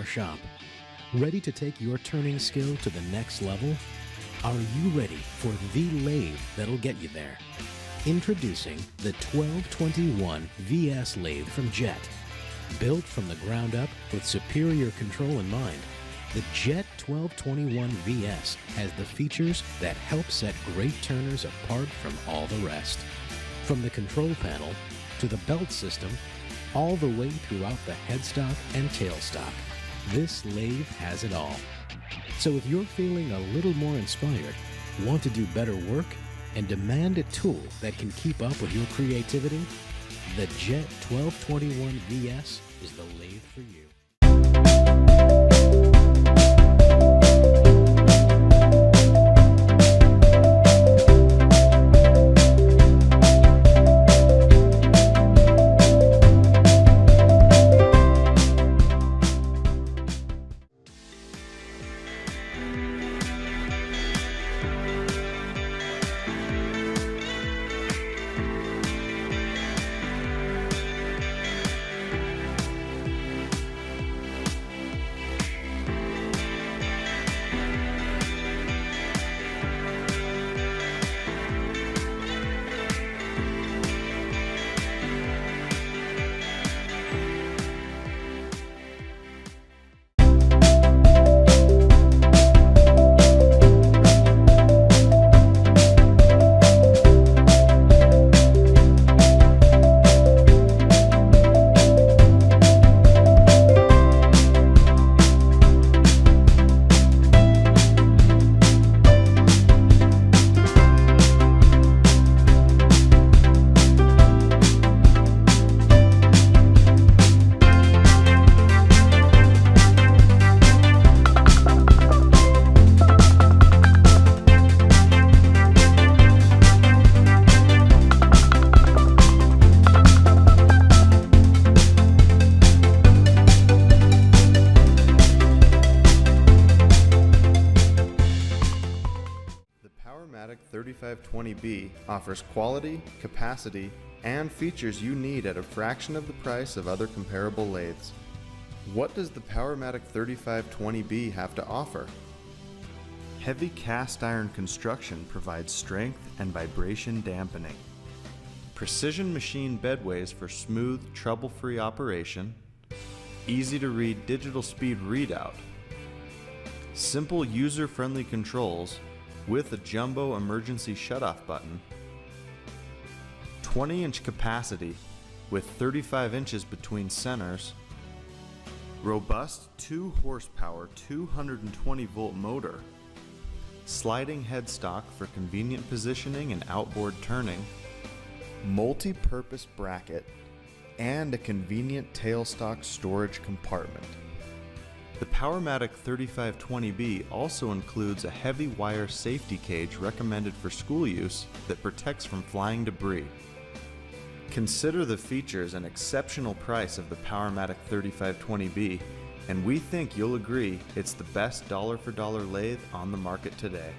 our shop. Ready to take your turning skill to the next level? Are you ready for the lathe that'll get you there? Introducing the 1221 VS lathe from Jet. Built from the ground up with superior control in mind, the Jet 1221 VS has the features that help set great turners apart from all the rest. From the control panel to the belt system, all the way throughout the headstock and tailstock, this lathe has it all. So if you're feeling a little more inspired, want to do better work, and demand a tool that can keep up with your creativity, the Jet 1221 VS is the lathe for you. Powermatic 3520B offers quality, capacity, and features you need at a fraction of the price of other comparable lathes. What does the Powermatic 3520B have to offer? Heavy cast iron construction provides strength and vibration dampening. Precision machine bedways for smooth, trouble-free operation. Easy to read digital speed readout. Simple user-friendly controls with a jumbo emergency shutoff button. 20-inch capacity with 35 inches between centers. Robust 2 horsepower 220 volt motor. Sliding headstock for convenient positioning and outboard turning. Multi-purpose bracket and a convenient tailstock storage compartment. The Powermatic 3520B also includes a heavy wire safety cage recommended for school use that protects from flying debris. Consider the features and exceptional price of the Powermatic 3520B, and we think you'll agree it's the best dollar-for-dollar lathe on the market today.